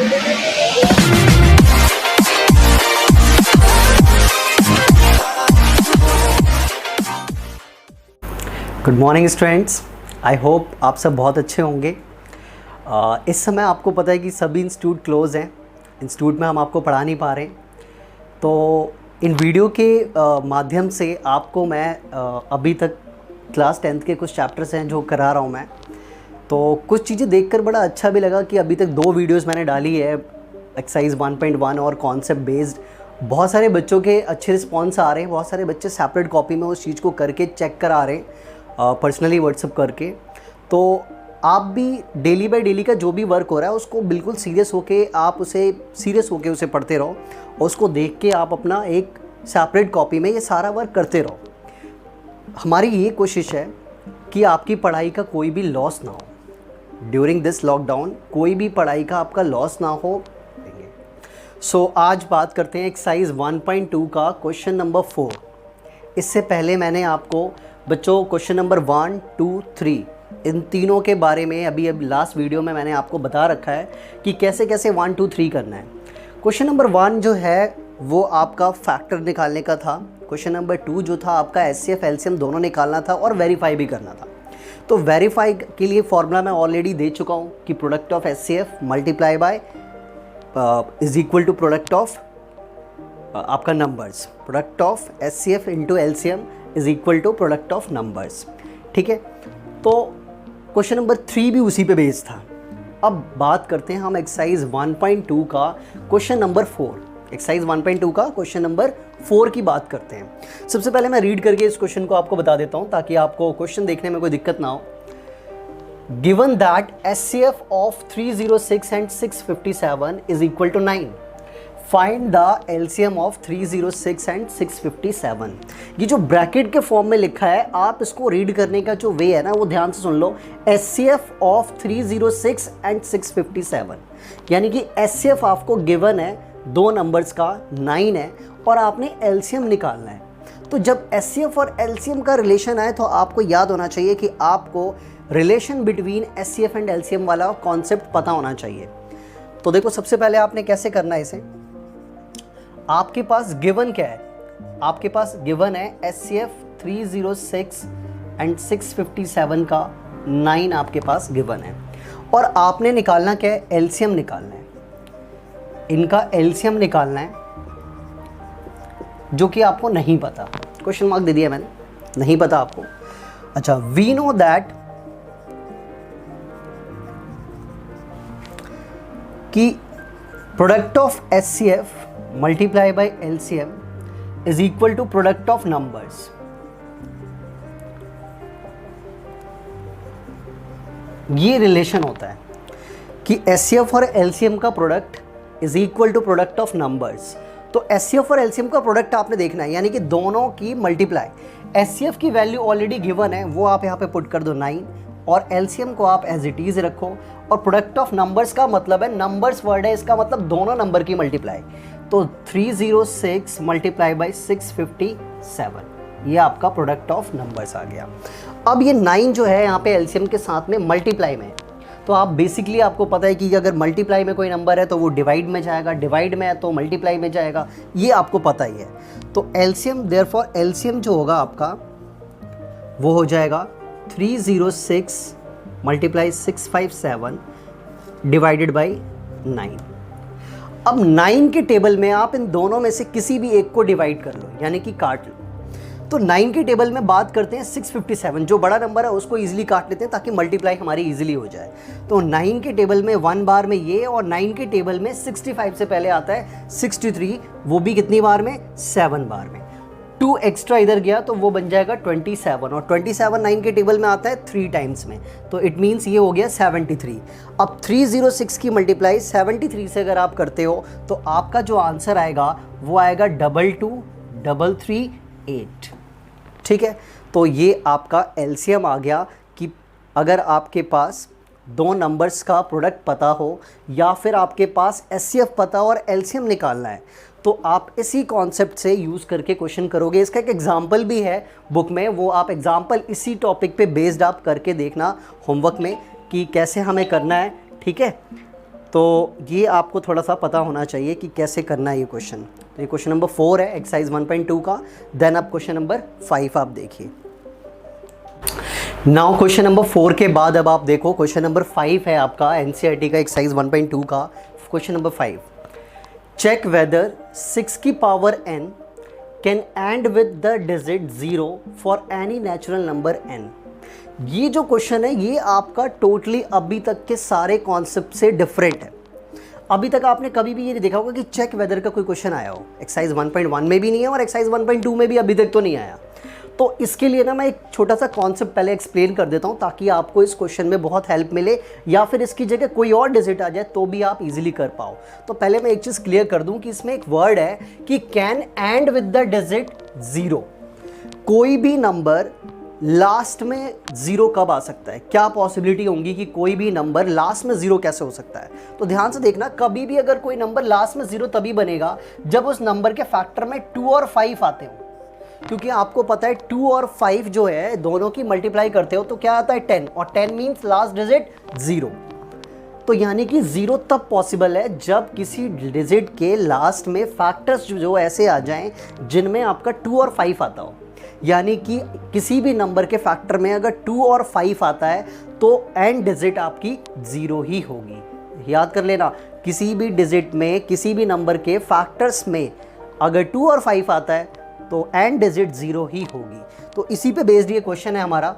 Good morning students, I hope आप सब बहुत अच्छे होंगे। इस समय आपको पता है कि सभी इंस्टीट्यूट क्लोज़ हैं, इंस्टीट्यूट में हम आपको पढ़ा नहीं पा रहे हैं। तो इन वीडियो के माध्यम से आपको मैं अभी तक क्लास 10th के कुछ चैप्टर्स हैं जो करा रहा हूँ मैं, तो कुछ चीज़ें देखकर बड़ा अच्छा भी लगा कि अभी तक 2 वीडियोस मैंने डाली है, एक्सरसाइज 1.1 और कॉन्सेप्ट बेस्ड। बहुत सारे बच्चों के अच्छे रिस्पॉन्स आ रहे हैं, बहुत सारे बच्चे सेपरेट कॉपी में उस चीज़ को करके चेक करा रहे हैं पर्सनली व्हाट्सअप करके। तो आप भी डेली बाय डेली का जो भी वर्क हो रहा है उसको बिल्कुल सीरियस होके उसे पढ़ते रहो और उसको देख के आप अपना एक सेपरेट कॉपी में ये सारा वर्क करते रहो। हमारी ये कोशिश है कि आपकी पढ़ाई का कोई भी लॉस ना हो ड्यूरिंग दिस लॉकडाउन, कोई भी पढ़ाई का आपका लॉस ना हो। आज बात करते हैं एक्सरसाइज 1.2 का क्वेश्चन नंबर 4। इससे पहले मैंने आपको बच्चों क्वेश्चन नंबर 1, 2, 3 इन तीनों के बारे में अभी लास्ट वीडियो में मैंने आपको बता रखा है कि कैसे कैसे 1, 2, 3 करना है। क्वेश्चन नंबर 1 जो है वो आपका फैक्टर निकालने का था। क्वेश्चन नंबर 2 जो था आपका एचसीएफ एलसीएम दोनों निकालना था और वेरीफाई भी करना था। तो वेरीफाई के लिए फॉर्मूला मैं ऑलरेडी दे चुका हूँ कि product of HCF multiply by is equal to product of आपका numbers. Product of HCF into LCM is equal to product of numbers. ठीक है, तो क्वेश्चन नंबर 3 भी उसी पे बेस्ड था। अब बात करते हैं हम एक्सरसाइज 1.2 का क्वेश्चन नंबर 4। एक्सरसाइज 1.2 का क्वेश्चन नंबर 4 की बात करते हैं। सबसे पहले मैं रीड करके इस क्वेश्चन को आपको बता देता हूं ताकि आपको क्वेश्चन देखने में कोई दिक्कत ना हो। Given that HCF of 306 and 657 is equal to 9, find the LCM of 306 and 657। ये जो ब्रैकेट के फॉर्म में लिखा है, आप इसको रीड करने का जो वे है ना वो ध्यान से सुन लो। एचसीएफ ऑफ 306 एंड 657 यानी कि एचसीएफ आपको गिवन है 2 नंबर्स का 9 है और आपने एलसीएम निकालना है। तो जब एचसीएफ और एलसीएम का रिलेशन आए तो आपको याद होना चाहिए कि आपको relation between HCF and LCM वाला कॉन्सेप्ट पता होना चाहिए। तो देखो सबसे पहले आपने कैसे करना है इसे। आपके पास गिवन क्या है? आपके पास गिवन है एचसीएफ 306 एंड 657 का 9 आपके पास गिवन है और आपने निकालना क्या है? एलसीएम निकालना है। इनका एलसीएम निकालना है जो कि आपको नहीं पता। क्वेश्चन मार्क दे दिया मैंने, नहीं पता आपको। अच्छा, वी नो दैट कि product of HCF multiply by LCM is equal to product of numbers. ये रिलेशन होता है कि एचसीएफ और एलसीएम का product is equal to product of numbers. तो एचसीएफ और एलसीएम का प्रोडक्ट आपने देखना है, यानी कि दोनों की मल्टीप्लाई। एचसीएफ की वैल्यू ऑलरेडी गिवन है, वो आप यहाँ पे पुट कर दो 9 और एलसीएम को आप एज इट इज रखो। और प्रोडक्ट ऑफ नंबर्स का मतलब है, नंबर्स वर्ड है, इसका मतलब दोनों नंबर की मल्टीप्लाई। तो 306 मल्टीप्लाई बाई 657 ये आपका प्रोडक्ट ऑफ नंबर्स आ गया। अब ये 9 जो है यहाँ पे एलसीएम के साथ में मल्टीप्लाई में, तो आप बेसिकली आपको पता है कि अगर मल्टीप्लाई में कोई नंबर है तो वो डिवाइड में जाएगा, डिवाइड में है तो मल्टीप्लाई में जाएगा, ये आपको पता ही है। तो एलसीएम देयरफॉर एलसीएम जो होगा आपका वो हो जाएगा 306 मल्टीप्लाई 657 डिवाइडेड बाई 9। अब 9 के टेबल में आप इन दोनों में से किसी भी एक को डिवाइड कर लो, यानी कि काट लो। तो 9 के टेबल में बात करते हैं 657, जो बड़ा नंबर है उसको इजीली काट लेते हैं ताकि मल्टीप्लाई हमारी इजीली हो जाए। तो 9 के टेबल में 1 बार में ये, और 9 के टेबल में 65 से पहले आता है 63, वो भी कितनी बार में? 7 बार में। 2 एक्स्ट्रा इधर गया तो वो बन जाएगा 27, और 27 9 के टेबल में आता है 3 टाइम्स में, तो इट मीन्स ये हो गया 73। अब 306 की मल्टीप्लाई 73 से अगर आप करते हो तो आपका जो आंसर आएगा वो आएगा 22338। ठीक है, तो ये आपका एलसीएम आ गया कि अगर आपके पास 2 नंबर्स का प्रोडक्ट पता हो या फिर आपके पास एचसीएफ पता और एलसीएम निकालना है तो आप इसी कॉन्सेप्ट से यूज़ करके क्वेश्चन करोगे। इसका एक एग्जाम्पल भी है बुक में, वो आप एग्जाम्पल इसी टॉपिक पे बेस्ड आप करके देखना होमवर्क में कि कैसे हमें करना है। ठीक है, तो ये आपको थोड़ा सा पता होना चाहिए कि कैसे करना है ये क्वेश्चन। तो ये क्वेश्चन नंबर 4 है एक्सरसाइज 1.2 का। देन आप क्वेश्चन नंबर 5 आप देखिए। नाउ क्वेश्चन नंबर 4 के बाद अब आप देखो क्वेश्चन नंबर 5 है आपका एनसीईआरटी का एक्सरसाइज 1.2 का क्वेश्चन नंबर 5। चेक वेदर 6 की power n can and with the digit 0 for any natural number n। ये जो क्वेश्चन है ये आपका टोटली अभी तक के सारे कॉन्सेप्ट से डिफरेंट है। अभी तक आपने कभी भी ये नहीं देखा होगा कि चेक वेदर का कोई क्वेश्चन आया हो। एक्सरसाइज 1.1 में भी नहीं है और एक्सरसाइज 1.2 में भी अभी तक तो नहीं आया। तो इसके लिए ना मैं एक छोटा सा कॉन्सेप्ट पहले एक्सप्लेन कर देता हूँ ताकि आपको इस क्वेश्चन में बहुत हेल्प मिले, या फिर इसकी जगह कोई और डिजिट आ जाए तो भी आप इजीली कर पाओ। तो पहले मैं एक चीज़ क्लियर कर दूं कि इसमें एक वर्ड है कि can and with the digit 0। कोई भी नंबर लास्ट में 0 कब आ सकता है, क्या पॉसिबिलिटी होंगी कि कोई भी नंबर लास्ट में 0 कैसे हो सकता है। तो ध्यान से देखना, कभी भी अगर कोई नंबर लास्ट में 0 तभी बनेगा जब उस नंबर के फैक्टर में 2 और 5 आते हो। क्योंकि आपको पता है 2 और 5 जो है दोनों की मल्टीप्लाई करते हो तो क्या आता है 10, और 10 मीन्स लास्ट डिजिट 0। तो यानी कि 0 तब पॉसिबल है जब किसी डिजिट के लास्ट में फैक्टर्स जो ऐसे आ जाएं जिनमें आपका 2 और 5 आता हो। यानी कि किसी भी नंबर के फैक्टर में अगर 2 और 5 आता है तो एंड डिजिट आपकी 0 ही होगी। याद कर लेना, किसी भी डिजिट में किसी भी नंबर के फैक्टर्स में अगर 2 और 5 आता है तो एंड डिजिट 0 ही होगी। तो इसी पे बेस्ड ये क्वेश्चन है हमारा।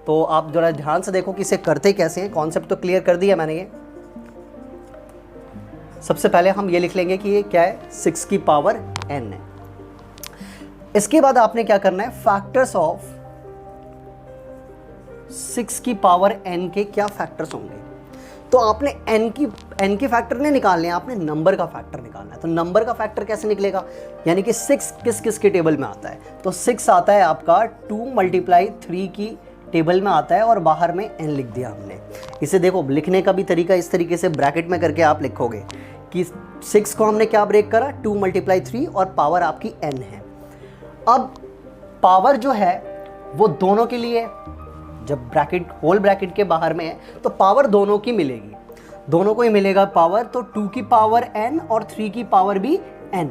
तो आप जरा ध्यान से देखो कि इसे करते कैसे हैं। कॉन्सेप्ट तो क्लियर कर दिया मैंने। ये सबसे पहले हम ये लिख लेंगे कि ये क्या है, 6 की पावर n है। इसके बाद आपने क्या करना है, फैक्टर्स ऑफ 6 की पावर n के क्या फैक्टर्स होंगे। तो आपने n के फैक्टर नहीं निकालने हैं, आपने नंबर का फैक्टर निकालना है। तो नंबर का फैक्टर कैसे निकलेगा, यानी कि 6 किस किस के टेबल में आता है। तो 6 आता है आपका 2 × 3 की टेबल में आता है और बाहर में n लिख दिया हमने। इसे देखो लिखने का भी तरीका इस तरीके से ब्रैकेट में करके आप लिखोगे कि 6 को हमने क्या ब्रेक करा, 2 × 3 और पावर आपकी n है। अब पावर जो है वो दोनों के लिए, जब ब्रैकेट होल ब्रैकेट के बाहर में है तो पावर दोनों की मिलेगी, दोनों को ही मिलेगा पावर। तो 2 की पावर n और 3 की पावर भी n।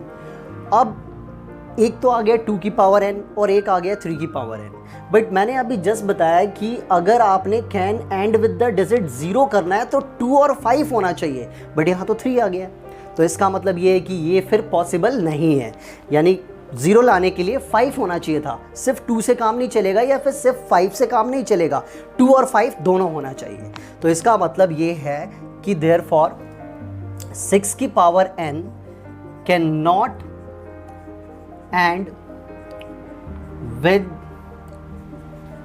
अब एक तो आ गया 2 की पावर n और एक आ गया 3 की पावर n। बट मैंने अभी जस्ट बताया कि अगर आपने can and with the digit 0 करना है तो 2 और 5 होना चाहिए, बट यहाँ तो 3 आ गया। तो इसका मतलब ये है कि ये फिर पॉसिबल नहीं है। यानी 0 लाने के लिए 5 होना चाहिए था। सिर्फ 2 से काम नहीं चलेगा या फिर सिर्फ 5 से काम नहीं चलेगा, 2 और 5 दोनों होना चाहिए। तो इसका मतलब ये है कि देयरफॉर 6 की power n can not and with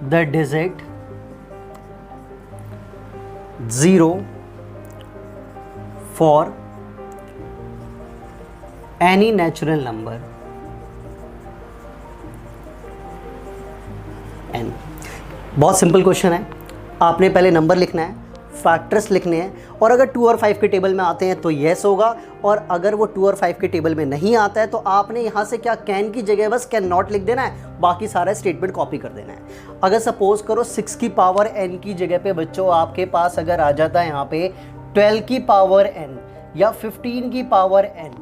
the digit 0 for any natural number n। बहुत सिंपल क्वेश्चन है। आपने पहले नंबर लिखना है, फैक्टर्स लिखने हैं, और अगर 2 और 5 के टेबल में आते हैं तो येस होगा, और अगर वो 2 और 5 के टेबल में नहीं आता है तो आपने यहाँ से क्या कैन की जगह बस कैन नॉट लिख देना है, बाकी सारा स्टेटमेंट कॉपी कर देना है। अगर सपोज करो 6 की पावर n की जगह पे बच्चों आपके पास अगर आ जाता है यहाँ पे 12 की पावर n या 15 की पावर n,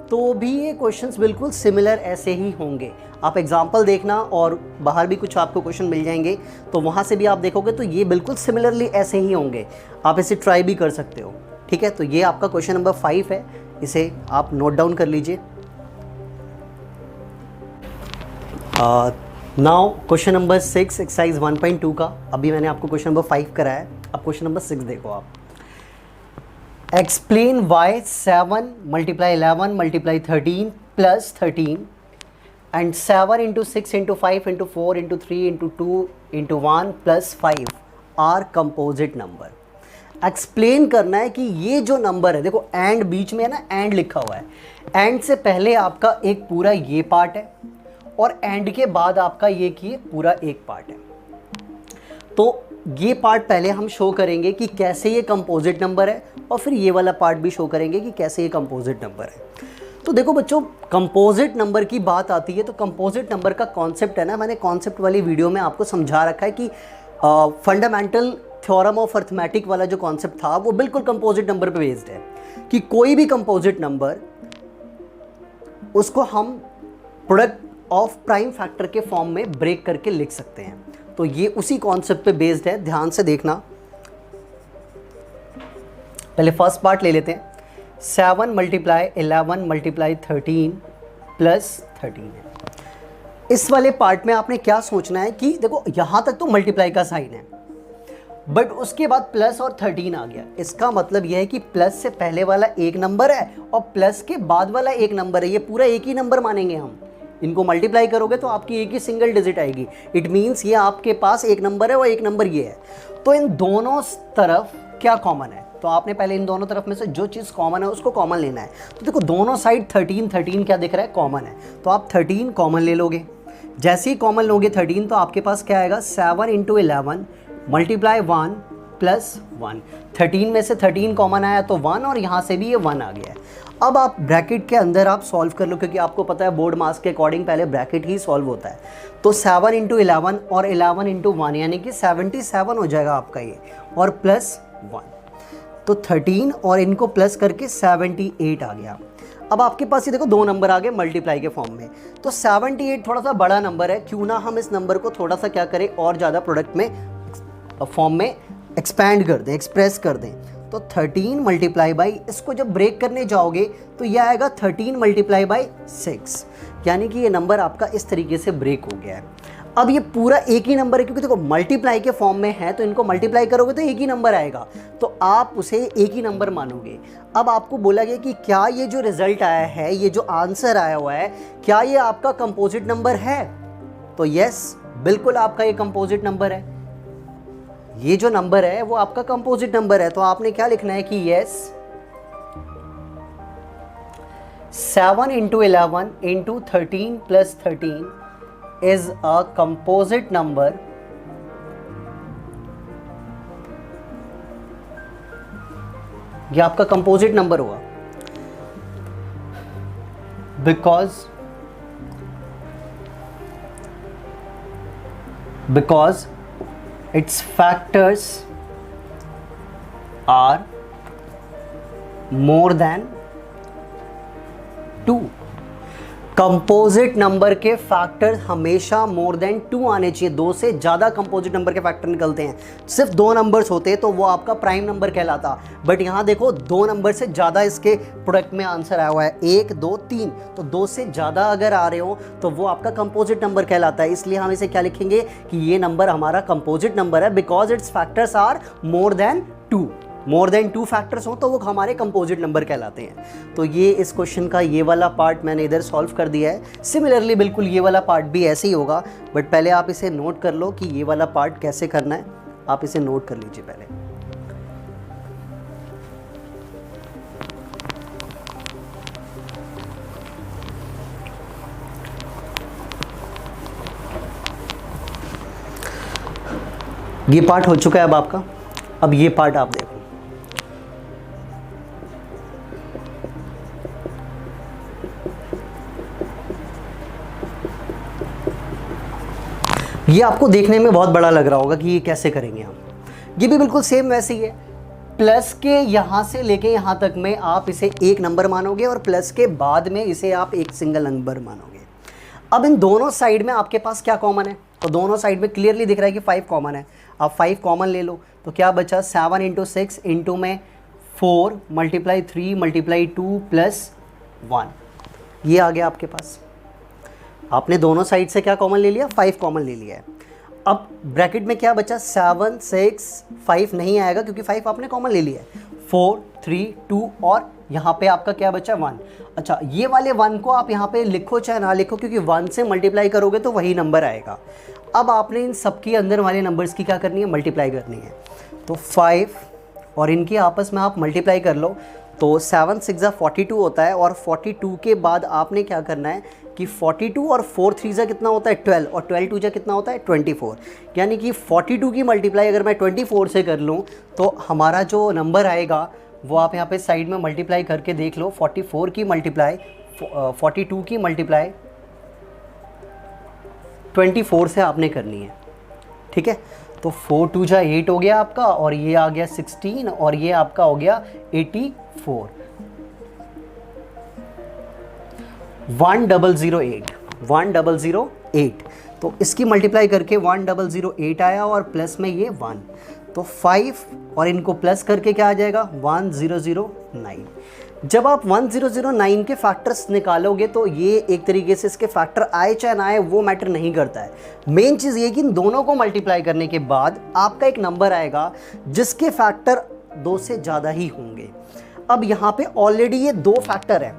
तो भी ये क्वेश्चंस बिल्कुल सिमिलर ऐसे ही होंगे। आप एग्जाम्पल देखना और बाहर भी कुछ आपको क्वेश्चन मिल जाएंगे तो वहाँ से भी आप देखोगे तो ये बिल्कुल सिमिलरली ऐसे ही होंगे। आप इसे ट्राई भी कर सकते हो, ठीक है। तो ये आपका क्वेश्चन नंबर 5 है, इसे आप नोट डाउन कर लीजिए। नाउ क्वेश्चन नंबर 6 एक्सरसाइज 1.2 का। अभी मैंने आपको क्वेश्चन नंबर 5 कराया है, अब क्वेश्चन नंबर 6 देखो आप। Explain why 7 × 11 × 13 + 13 and 7 × 6 × 5 × 4 × 3 × 2 × 1 + 5 are composite number. Explain करना है कि ये जो नंबर है, देखो एंड बीच में है ना, एंड लिखा हुआ है। एंड से पहले आपका एक पूरा ये पार्ट है और एंड के बाद आपका ये कि पूरा एक पार्ट है। तो ये पार्ट पहले हम शो करेंगे कि कैसे ये कंपोजिट नंबर है, और फिर ये वाला पार्ट भी शो करेंगे कि कैसे ये कंपोजिट नंबर है। तो देखो बच्चों, कंपोजिट नंबर की बात आती है तो कंपोजिट नंबर का कॉन्सेप्ट है ना, मैंने कॉन्सेप्ट वाली वीडियो में आपको समझा रखा है कि फंडामेंटल थ्योरम ऑफ अर्थमेटिक वाला जो कॉन्सेप्ट था वो बिल्कुल कंपोजिट नंबर पे बेस्ड है। कि कोई भी कंपोजिट नंबर उसको हम प्रोडक्ट ऑफ प्राइम फैक्टर के फॉर्म में ब्रेक करके लिख सकते हैं। तो ये उसी कॉन्सेप्ट पे बेस्ड है, ध्यान से देखना। पहले फर्स्ट पार्ट ले लेते हैं। 7 मल्टीप्लाई 11 मल्टीप्लाई 13 प्लस 13 है। इस वाले पार्ट में आपने क्या सोचना है कि देखो यहां तक तो मल्टीप्लाई का साइन है, बट उसके बाद प्लस और 13 आ गया। इसका मतलब यह है कि प्लस से पहले वाला एक नंबर है और प्लस के बाद वाला एक नंबर है, ये पूरा एक ही नंबर मानेंगे हम। इनको मल्टीप्लाई करोगे तो आपकी एक ही सिंगल डिजिट आएगी। इट मीन्स ये आपके पास एक नंबर है और एक नंबर ये है। तो इन दोनों तरफ क्या कॉमन है, तो आपने पहले इन दोनों तरफ में से जो चीज़ कॉमन है उसको कॉमन लेना है। तो देखो दोनों साइड 13 क्या दिख रहा है, कॉमन है। तो आप 13 कॉमन ले लोगे। जैसे ही कॉमन लोगे 13 तो आपके पास क्या आएगा, 7 × 11 मल्टीप्लाई 1 प्लस 1। 13 में से 13 कॉमन आया तो 1 और यहाँ से भी ये 1 आ गया है। अब आप ब्रैकेट के अंदर आप सॉल्व कर लो, क्योंकि आपको पता है बोर्ड मास के अकॉर्डिंग पहले ब्रैकेट ही सॉल्व होता है। तो 7 × 11 और 11 × 1 यानी कि 77 हो जाएगा आपका ये, और प्लस 1। तो 13 और इनको प्लस करके 78 आ गया। अब आपके पास ये देखो दो नंबर आ गए मल्टीप्लाई के फॉर्म में। तो 78 थोड़ा सा बड़ा नंबर है, क्यों ना हम इस नंबर को थोड़ा सा क्या करें, और ज़्यादा प्रोडक्ट में फॉर्म में एक्सपैंड कर दें, एक्सप्रेस कर दें। तो 13 मल्टीप्लाई बाई, इसको जब ब्रेक करने जाओगे तो यह आएगा 13 मल्टीप्लाई बाई 6, यानी कि ये नंबर आपका इस तरीके से ब्रेक हो गया है। अब ये पूरा एक ही नंबर है, क्योंकि देखो मल्टीप्लाई के फॉर्म में है तो इनको मल्टीप्लाई करोगे तो एक ही नंबर आएगा, तो आप उसे एक ही नंबर मानोगे। अब आपको बोला गया कि क्या ये जो रिजल्ट आया है, ये जो आंसर आया हुआ है, क्या ये आपका कंपोजिट नंबर है? तो यस, बिल्कुल आपका ये कंपोजिट नंबर है। ये जो नंबर है वो आपका कंपोजिट नंबर है। तो आपने क्या लिखना है कि yes 7 × 11 × 13 plus 13 is a composite number ये आपका कंपोजिट नंबर हुआ, because its factors are more than 2। Composite number के फैक्टर हमेशा मोर देन 2 आने चाहिए। 2 से ज़्यादा कंपोजिट नंबर के फैक्टर निकलते हैं। सिर्फ 2 नंबर्स होते तो वो आपका प्राइम नंबर कहलाता, बट यहाँ देखो 2 नंबर से ज़्यादा इसके प्रोडक्ट में आंसर आया हुआ है, 1 2 3। तो 2 से ज़्यादा अगर आ रहे हो तो वो आपका कंपोजिट नंबर कहलाता है। इसलिए हम इसे क्या लिखेंगे कि ये नंबर हमारा कंपोजिट नंबर है, because its factors are more than 2। More than 2 factors हो तो वो हमारे कंपोजिट नंबर कहलाते हैं। तो ये इस क्वेश्चन का ये वाला पार्ट मैंने इधर सॉल्व कर दिया है। सिमिलरली बिल्कुल ये वाला पार्ट भी ऐसे ही होगा, बट पहले आप इसे नोट कर लो कि ये वाला पार्ट कैसे करना है। आप इसे नोट कर लीजिए पहले। ये पार्ट हो चुका है अब आपका। अब ये पार्ट आप देखो, ये आपको देखने में बहुत बड़ा लग रहा होगा कि ये कैसे करेंगे हम। ये भी बिल्कुल सेम वैसे ही है। प्लस के यहाँ से लेके यहाँ तक में आप इसे एक नंबर मानोगे और प्लस के बाद में इसे आप एक सिंगल नंबर मानोगे। अब इन दोनों साइड में आपके पास क्या कॉमन है, तो दोनों साइड में क्लियरली दिख रहा है कि 5 कॉमन है। आप 5 कॉमन ले लो तो क्या बचा, 7 × 6 इंटू में 4 मल्टीप्लाई 3 मल्टीप्लाई 2 प्लस 1, ये आ गया आपके पास। आपने दोनों साइड से क्या कॉमन ले लिया, 5 कॉमन ले लिया है। अब ब्रैकेट में क्या बचा, 7 6 5 नहीं आएगा क्योंकि 5 आपने कॉमन ले लिया है। 4 3 2 और यहाँ पे आपका क्या बचा, 1। अच्छा, ये वाले 1 को आप यहाँ पे लिखो चाहे ना लिखो, क्योंकि 1 से मल्टीप्लाई करोगे तो वही नंबर आएगा। अब आपने इन सबके अंदर वाले नंबर्स की क्या करनी है, मल्टीप्लाई करनी है। तो 5 और इनके आपस में आप मल्टीप्लाई कर लो तो 7 6 42 होता है, और 42 के बाद आपने क्या करना है कि 42 और 4 3 कितना होता है, 12, और 12 2 कितना होता है, 24। यानी कि 42 की मल्टीप्लाई अगर मैं 24 से कर लूँ तो हमारा जो नंबर आएगा वो आप यहाँ पे साइड में मल्टीप्लाई करके देख लो। 44 की मल्टीप्लाई 42 की मल्टीप्लाई 24 से आपने करनी है, ठीक है। तो 4 2 8 हो गया आपका, और ये आ गया 16, और ये आपका हो गया 84। 1008 तो इसकी मल्टीप्लाई करके 1008 आया और प्लस में ये 1 तो 5 और इनको प्लस करके क्या आ जाएगा 1009। जब आप 1009 के फैक्टर्स निकालोगे तो ये एक तरीके से इसके फैक्टर आए चाहे ना आए वो मैटर नहीं करता है। मेन चीज़ ये कि इन दोनों को मल्टीप्लाई करने के बाद आपका एक नंबर आएगा जिसके फैक्टर 2 से ज़्यादा ही होंगे। अब यहाँ पे ऑलरेडी ये 2 फैक्टर हैं,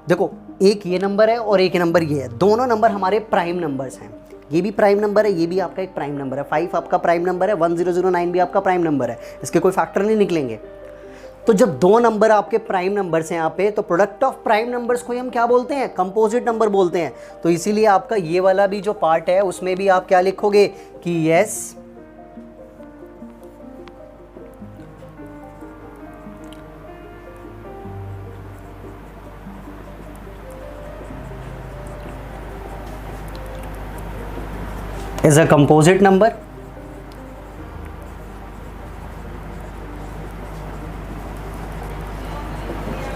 देखो एक ये नंबर है और एक नंबर ये है, दोनों नंबर हमारे प्राइम नंबर्स हैं। ये भी प्राइम नंबर है, ये भी आपका एक प्राइम नंबर है, 5 आपका प्राइम नंबर है, 1009 भी आपका प्राइम नंबर है, इसके कोई फैक्टर नहीं निकलेंगे। तो जब 2 नंबर आपके प्राइम नंबर्स हैं यहाँ पे, तो प्रोडक्ट ऑफ प्राइम नंबर्स को हम क्या बोलते हैं, कंपोजिट नंबर बोलते हैं। तो इसीलिए आपका ये वाला भी जो पार्ट है उसमें भी आप क्या लिखोगे कि yes is a composite number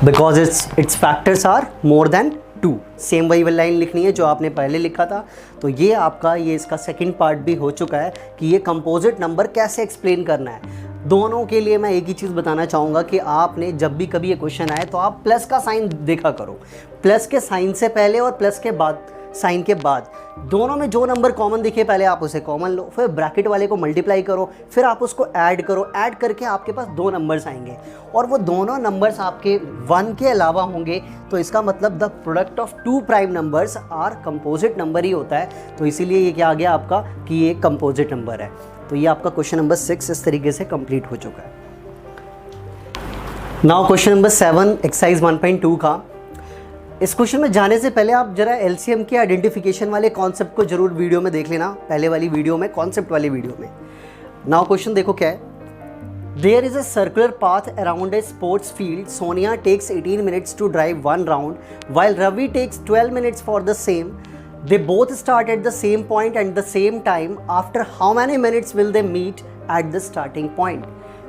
because its factors are more than 2। Same वही लाइन लिखनी है जो आपने पहले लिखा था। तो ये आपका ये इसका सेकंड पार्ट भी हो चुका है कि ये कंपोजिट नंबर कैसे एक्सप्लेन करना है। दोनों के लिए मैं एक ही चीज़ बताना चाहूँगा कि आपने जब भी कभी ये क्वेश्चन आए तो आप प्लस का साइन देखा करो, प्लस के साइन से पहले और प्लस के बाद साइन के बाद दोनों में जो नंबर कॉमन दिखे पहले आप उसे कॉमन लो, फिर ब्रैकेट वाले को मल्टीप्लाई करो, फिर आप उसको ऐड करो, ऐड करके आपके पास 2 नंबर्स आएंगे और वो दोनों नंबर्स आपके 1 के अलावा होंगे। तो इसका मतलब the product of 2 prime numbers are composite number ही होता है। तो इसीलिए ये क्या आ गया आपका कि ये कंपोजिट नंबर है। तो ये आपका क्वेश्चन नंबर 6 इस तरीके से कंप्लीट हो चुका है। नाउ क्वेश्चन नंबर 7 एक्सरसाइज 1.2 का। इस क्वेश्चन में जाने से पहले आप जरा एलसीएम के आइडेंटिफिकेशन वाले कॉन्सेप्ट को जरूर वीडियो में देख लेना, पहले वाली वीडियो में, कॉन्सेप्ट वाली वीडियो में। नाउ क्वेश्चन देखो क्या है। There is a circular path around a sports field. Sonia takes 18 minutes to drive 1 round while Ravi takes 12 minutes for the same. They both start at the same point and the same time. After how many minutes will they meet at the starting point?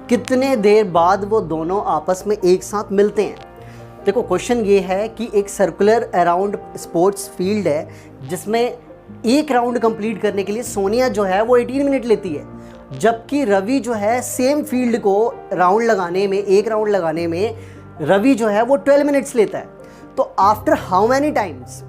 कितने देर बाद वो दोनों आपस में एक साथ मिलते हैं। देखो क्वेश्चन ये है कि एक सर्कुलर अराउंड स्पोर्ट्स फील्ड है जिसमें एक राउंड कंप्लीट करने के लिए सोनिया जो है वो 18 मिनट लेती है, जबकि रवि जो है सेम फील्ड को राउंड लगाने में, एक राउंड लगाने में रवि जो है वो 12 मिनट्स लेता है। तो आफ्टर हाउ मैनी टाइम्स,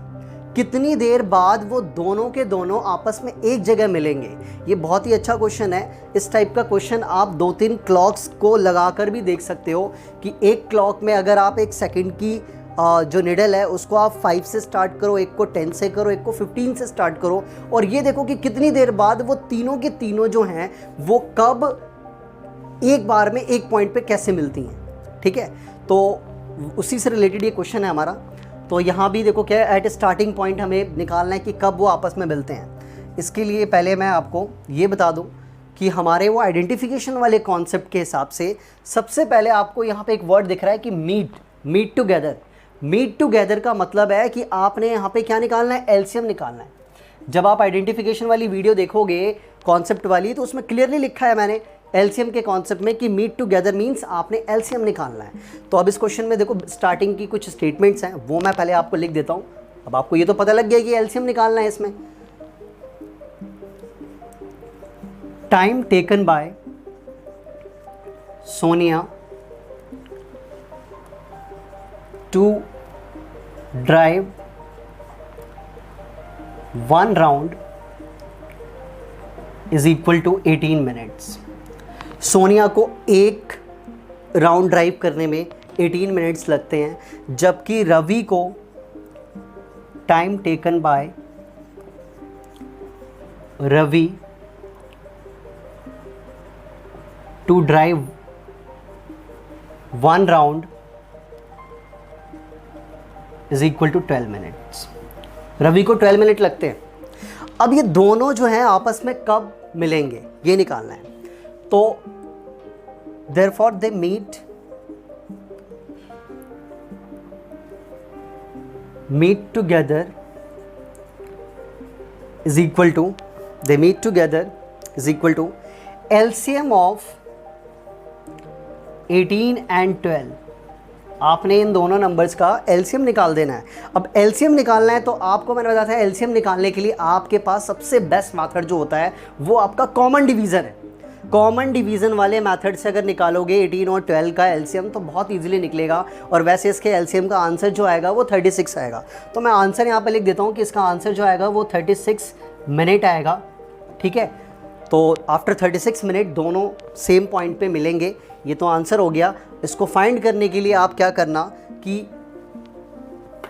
कितनी देर बाद वो दोनों के दोनों आपस में एक जगह मिलेंगे। ये बहुत ही अच्छा क्वेश्चन है। इस टाइप का क्वेश्चन आप 2-3 क्लॉक्स को लगाकर भी देख सकते हो कि एक क्लॉक में अगर आप 1 सेकंड की जो निडल है उसको आप 5 से स्टार्ट करो, एक को 10 से करो, एक को 15 से स्टार्ट करो और ये देखो कि कितनी देर बाद वो तीनों के तीनों जो हैं वो कब एक बार में एक पॉइंट पे कैसे मिलती हैं। ठीक है, तो उसी से रिलेटेड ये क्वेश्चन है हमारा। तो यहाँ भी देखो क्या है, एट स्टार्टिंग पॉइंट हमें निकालना है कि कब वो आपस में मिलते हैं। इसके लिए पहले मैं आपको ये बता दूँ कि हमारे वो आइडेंटिफिकेशन वाले कॉन्सेप्ट के हिसाब से सबसे पहले आपको यहाँ पे एक वर्ड दिख रहा है कि मीट टुगेदर। मीट टुगेदर का मतलब है कि आपने यहाँ पे क्या निकालना है, एलसीएम निकालना है। जब आप आइडेंटिफिकेशन वाली वीडियो देखोगे कॉन्सेप्ट वाली, तो उसमें क्लियरली लिखा है मैंने एलसीएम के कॉन्सेप्ट में कि मीट टुगेदर मीन्स आपने एलसीएम निकालना है। तो अब इस क्वेश्चन में देखो स्टार्टिंग की कुछ स्टेटमेंट्स हैं, वो मैं पहले आपको लिख देता हूँ। अब आपको ये तो पता लग गया कि एलसीएम निकालना है इसमें। Time taken by Sonia to drive 1 round is equal to 18 minutes. Sonia को एक राउंड ड्राइव करने में 18 मिनट्स लगते हैं, जबकि रवि को time taken by Ravi to drive 1 round is equal to 12 minutes. Ravi को 12 मिनट लगते हैं। अब ये दोनों जो हैं आपस में कब मिलेंगे ये निकालना है। तो therefore they meet together is equal to LCM of 18 and 12 आपने इन दोनों नंबर्स का एलसीएम निकाल देना है। अब एलसीएम निकालना है तो आपको मैंने बताया था एलसीएम निकालने के लिए आपके पास सबसे बेस्ट मेथड जो होता है वो आपका कॉमन डिवीज़न है। कॉमन डिवीज़न वाले मेथड से अगर निकालोगे 18 और 12 का एलसीएम तो बहुत इजीली निकलेगा। और वैसे इसके एलसीएम का आंसर जो आएगा वो 36 आएगा। तो मैं आंसर यहाँ पे लिख देता हूँ कि इसका आंसर जो आएगा वो 36 मिनट आएगा। ठीक है, तो आफ्टर 36 मिनट दोनों सेम पॉइंट पे मिलेंगे। ये तो आंसर हो गया। इसको फाइंड करने के लिए आप क्या करना कि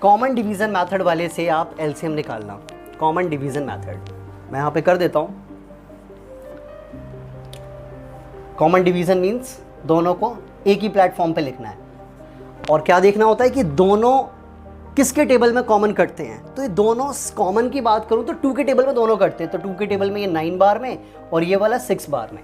कॉमन डिवीज़न मेथड वाले से आप एलसीएम निकालना। कॉमन डिवीज़न मेथड मैं यहाँ पे कर देता हूँ। कॉमन डिवीज़न मीन्स दोनों को एक ही प्लेटफॉर्म पे लिखना है और क्या देखना होता है कि दोनों किसके टेबल में कॉमन कटते हैं। तो ये दोनों कॉमन की बात करूं तो 2 के टेबल में दोनों कटते हैं। तो 2 के टेबल में ये 9 बार में और ये वाला 6 बार में।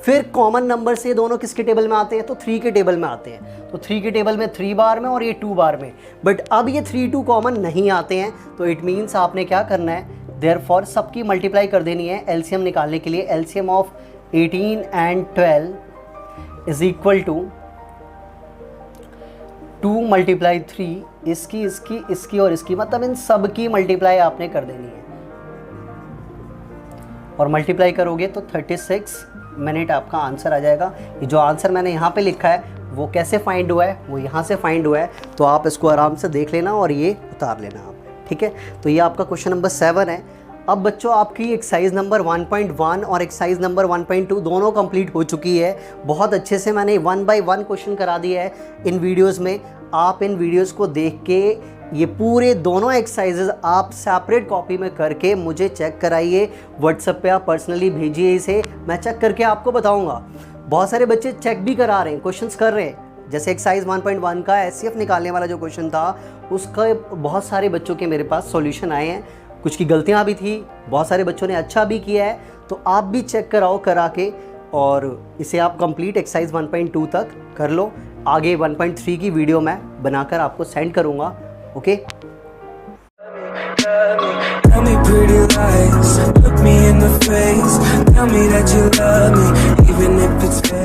फिर कॉमन नंबर से दोनों किसके टेबल में आते हैं तो 3 के टेबल में आते हैं। तो 3 के टेबल में 3 बार में और ये 2 बार में। बट अब ये 3 2 कॉमन नहीं आते हैं तो इट मीन्स आपने क्या करना है, देयरफॉर सबकी मल्टीप्लाई कर देनी है एलसीएम निकालने के लिए। LCM of 18 and 12 is equal to 2 × 3, इसकी इसकी इसकी और इसकी, मतलब इन सब की मल्टीप्लाई आपने कर देनी है और मल्टीप्लाई करोगे तो 36 मिनट आपका आंसर आ जाएगा। ये जो आंसर मैंने यहाँ पे लिखा है वो कैसे फाइंड हुआ है, वो यहाँ से फाइंड हुआ है। तो आप इसको आराम से देख लेना और ये उतार लेना आप। ठीक है, तो ये आपका क्वेश्चन नंबर 7 है। अब बच्चों आपकी एक्सरसाइज नंबर 1.1 और एक्सरसाइज नंबर 1.2 दोनों कंप्लीट हो चुकी है। बहुत अच्छे से मैंने 1 by 1 क्वेश्चन करा दिया है इन वीडियोस में। आप इन वीडियोस को देख के ये पूरे दोनों एक्सरसाइजेज आप सेपरेट कॉपी में करके मुझे चेक कराइए। व्हाट्सएप पे आप पर्सनली भेजिए इसे, मैं चेक करके आपको बताऊँगा। बहुत सारे बच्चे चेक भी करा रहे हैं, क्वेश्चंस कर रहे हैं। जैसे एक्सरसाइज 1.1 का एचसीएफ निकालने वाला जो क्वेश्चन था उसका बहुत सारे बच्चों के मेरे पास सॉल्यूशन आए हैं। कुछ की गलतियां भी थी, बहुत सारे बच्चों ने अच्छा भी किया है। तो आप भी चेक कराओ करा के और इसे आप कंप्लीट एक्सरसाइज 1.2 तक कर लो। आगे 1.3 की वीडियो मैं बनाकर आपको सेंड करूंगा। Okay, Tell me pretty lies, look me in the face, tell me that you love me, even if it's fake.